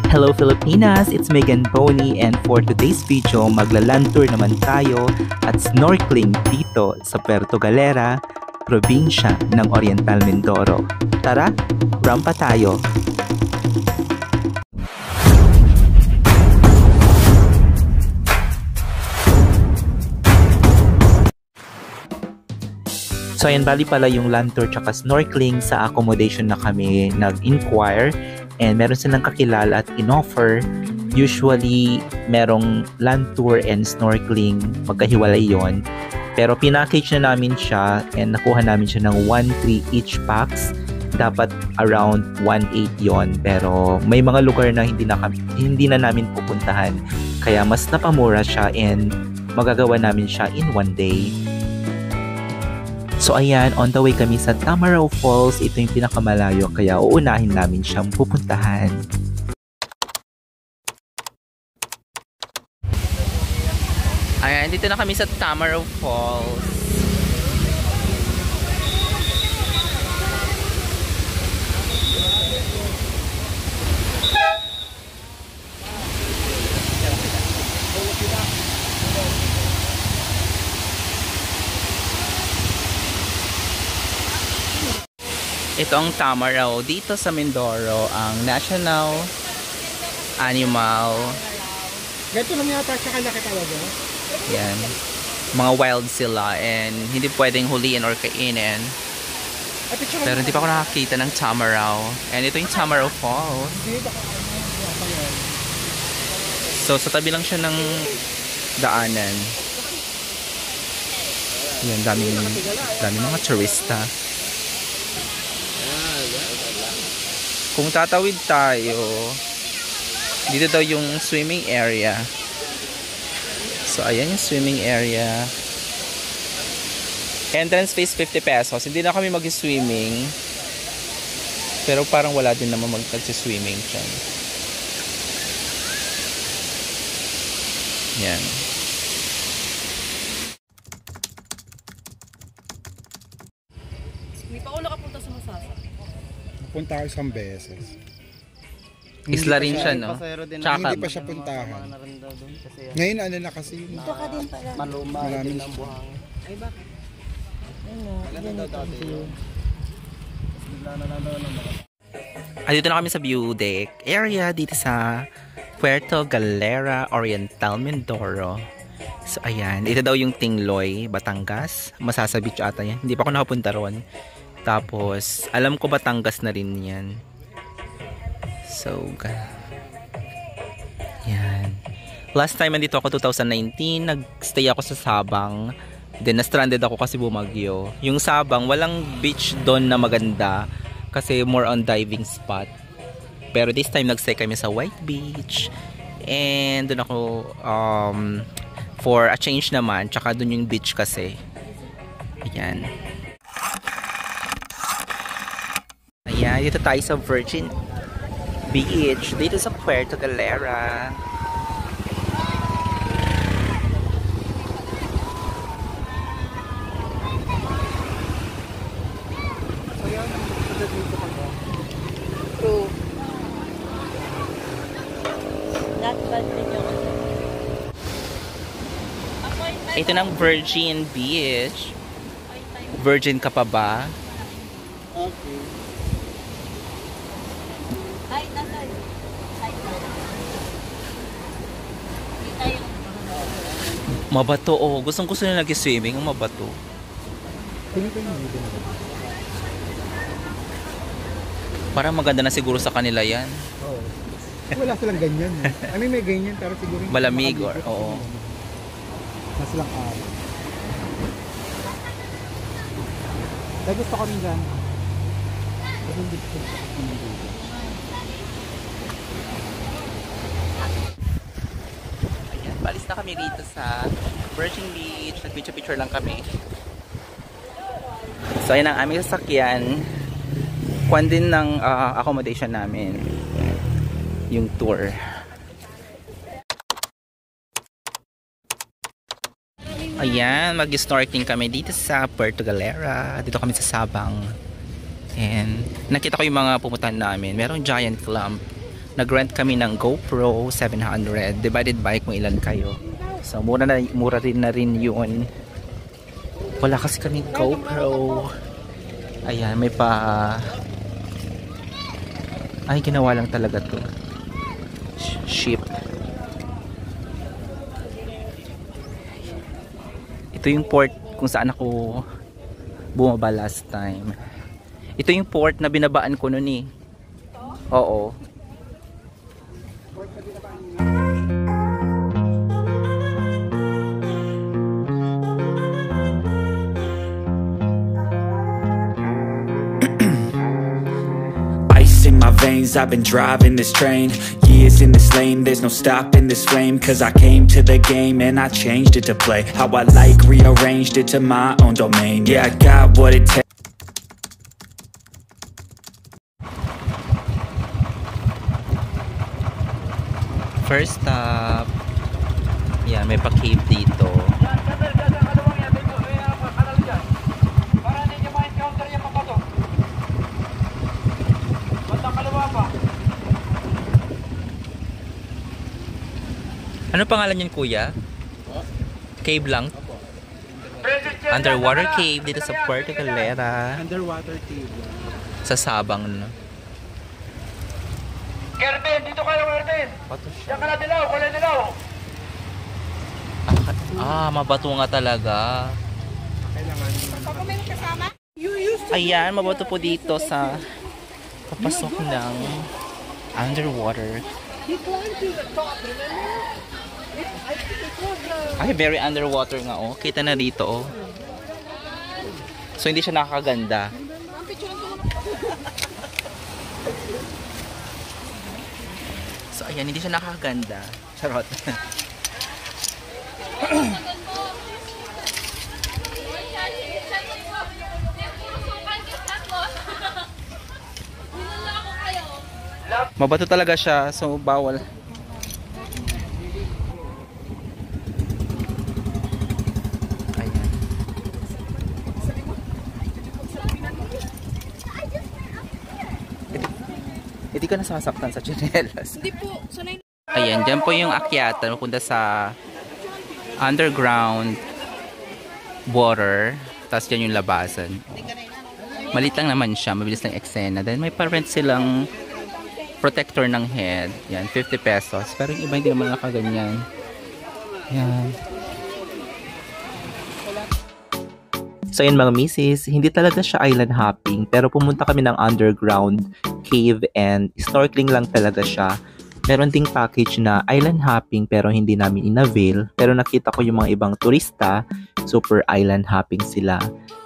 Hello Filipinas! It's Megan Pony and for today's video, magla-land tour naman tayo at snorkeling dito sa Puerto Galera, probinsya ng Oriental Mindoro. Tara, rampa tayo! So ayan, bali pala yung land tour tsaka snorkeling sa accommodation na kami nag-inquire. And meron silang kakilala at in-offer. Usually, merong land tour and snorkeling. Magkahiwalay yon. Pero pinackage na namin siya and nakuha namin siya ng 1-3 each packs. Dapat around 1-8 yon. Pero may mga lugar na hindi na namin pupuntahan. Kaya mas napamura siya and magagawa namin siya in 1 day. So ayan, on the way kami sa Tamaraw Falls. Ito yung pinakamalayo kaya uunahin namin siyang pupuntahan. Ayan, dito na kami sa Tamaraw Falls. Ito ang Tamaraw dito sa Mindoro, ang national animal. Ganito lang yata siya kalaki talaga. Yan. Mga wild sila and hindi pwedeng huliin or kainin. Pero hindi pa ako nakakita ng Tamaraw. And ito yung Tamaraw Falls. So sa tabi lang siya ng daanan. Yan, daming mga turista. Kung tatawid tayo, dito daw yung swimming area. So, ayan yung swimming area. Entrance fees 50 pesos. Hindi na kami mag-swimming. Pero parang wala din naman mag-swimming dyan. Yan. Hindi pa ako nakapunta sa Masasa. Punta ako isang beses. Isla rin siya, no? Tsaka, Hindi pa siya puntahan. Ngayon ano na kasi yun. Dito ka din pala. Maluma din ang buhangin. Ay, bakit? Ano? Ganito ang view. Bigla na lang daw naman. dito na kami sa view deck area dito sa Puerto Galera, Oriental Mindoro. So, ayan. Ito daw yung Tingloy, Batangas. Masasa Beach ata yan. Hindi pa ako nakapunta ron. Tapos, alam ko Batangas na rin yan. So, yan. Last time nandito ako 2019, nagstay ako sa Sabang. Then na-stranded ako kasi bumagyo. Yung Sabang, walang beach doon na maganda kasi more on diving spot. Pero this time nagstay kami sa White Beach. And doon ako for a change naman, tsaka doon yung beach kasi. Ayan. Ayan, dito tayo sa Virgin Beach, dito sa Puerto Galera. True. Not bad din yung Ito ng Virgin Beach. Virgin ka pa ba? Okay. Ay, nasaan? Mabato, oh. Gustong-gusto nila nag-swimming, ang mabato. Tingin ko yung video na. Parang maganda na siguro sa kanila yan. Oo. Wala silang ganyan. I mean, may ganyan pero siguro Malamig or, oo. Mas lang araw. Dahil gusto ko rin dyan. Kasi hindi ko Ayan, balis na kami dito sa Virgin Beach. Nag-picture-picture lang kami. So, ayan ang aming sasakyan. Kwan din ng accommodation namin. Yung tour. Ayan, mag-snorkeling kami dito sa Puerto Galera. Dito kami sa Sabang. And nakita ko yung mga pumuntahan namin. Merong giant clam Nag-rent kami ng GoPro 700 divided by kung ilan kayo. So mura rin na rin yun. Wala kasi kami GoPro. Ayan, may pa... Ay, ginawa lang talaga to. Ship. Ito yung port kung saan ako bumaba last time. Ito yung port na binabaan ko noon eh. Oo. In my veins, I've been driving this train. Years in this lane, there's no stopping this flame. Cause I came to the game and I changed it to play how I like, rearranged it to my own domain. Yeah, I got what it takes. First stop. Yeah, may pa-cave dito. Ano pangalan yun, kuya? Cave lang? Underwater cave dito sa Puerto Galera. Underwater cave. Sa Sabang, no? Kerben, dito kayo, Kerben! Diyan ka na dilaw, kulay dilaw! Mabato nga talaga. Ayan, mabato po dito sa papasok ng underwater. Ay, very underwater nga, oh. Kita na dito, oh. So, hindi siya nakakaganda. So, ayan, hindi siya nakakaganda. Charot. Mabato talaga siya, so bawal. Hindi ka nasasaktan sa tsinelas. Hindi po, sanay. Ayan, dyan po yung akyatan mapunta sa underground water. Tapos dyan yung labasan. Malit lang naman siya, mabilis lang eksena. Then may pa-rent silang protector ng head. Yan, 50 pesos. Pero yung iba hindi naman nakaganyan. Yan. So yun mga misis, hindi talaga siya island hopping pero pumunta kami ng underground cave and snorkeling lang talaga siya. Meron ding package na island hopping pero hindi namin inavail. Pero nakita ko yung mga ibang turista, super island hopping sila.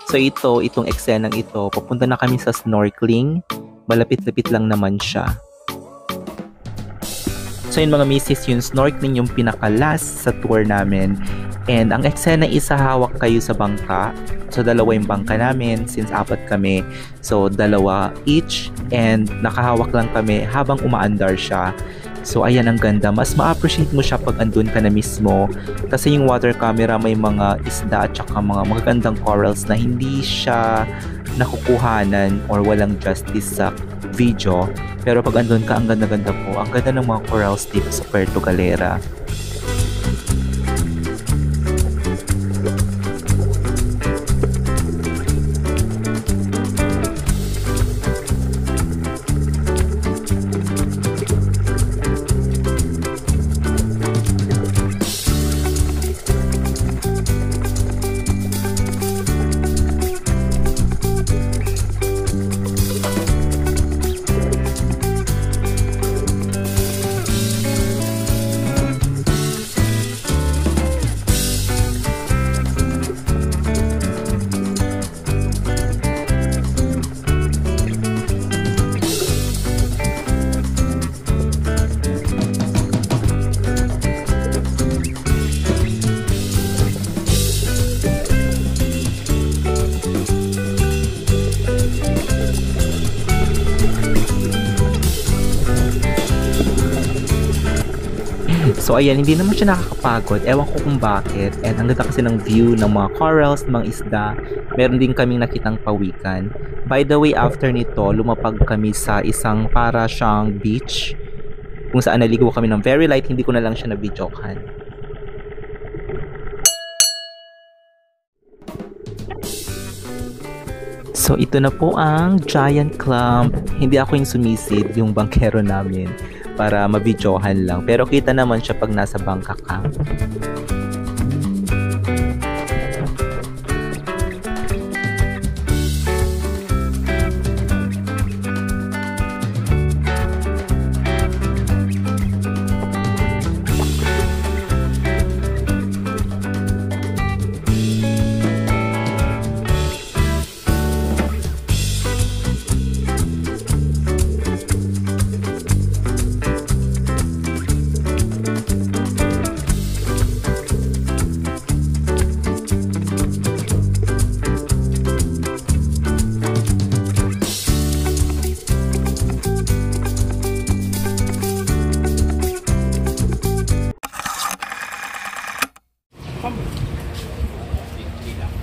So itong eksenang ito, papunta na kami sa snorkeling. Malapit-lapit lang naman siya. So yun mga misis, yung snorkeling yung pinaka-last sa tour namin. And ang eksena is hawak kayo sa bangka. So dalawa yung bangka namin since 4 kami. So dalawa each and nakahawak lang kami habang umaandar siya. So ayan, ang ganda. Mas ma-appreciate mo siya pag andun ka na mismo. Kasi yung water camera may mga isda at saka mga magagandang corals na hindi siya nakukuhanan or walang justice sa video. Pero pag andun ka, ang ganda-ganda po. Ang ganda ng mga corals dito sa Puerto Galera. So ayan, hindi naman siya nakakapagod. Ewan ko kung bakit. And ang ganda kasi ng view ng mga corals, mga isda. Meron din kaming nakitang pawikan. By the way, after nito, lumapag kami sa isang para siyang beach kung saan naligo kami ng very light, hindi ko na lang siya na-videokan. So ito na po ang giant clam. Hindi ako yung sumisid, yung bangkero namin, para ma-videohan lang. Pero kita naman siya pag nasa bangka ka.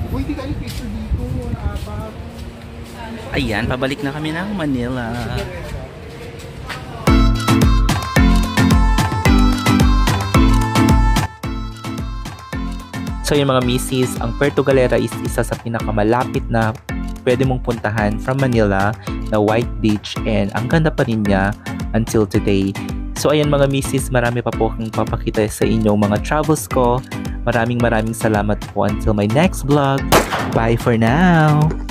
Uy, di kayo picture dito. Apat. Ayan, pabalik na kami ng Manila. So yung mga misis, ang Puerto Galera is isa sa pinakamalapit na pwede mong puntahan from Manila na white beach, and ang ganda pa rin niya until today. So ayan mga misis, marami pa po akong papakita sa inyong mga travels ko. Maraming salamat po until my next vlog. Bye for now!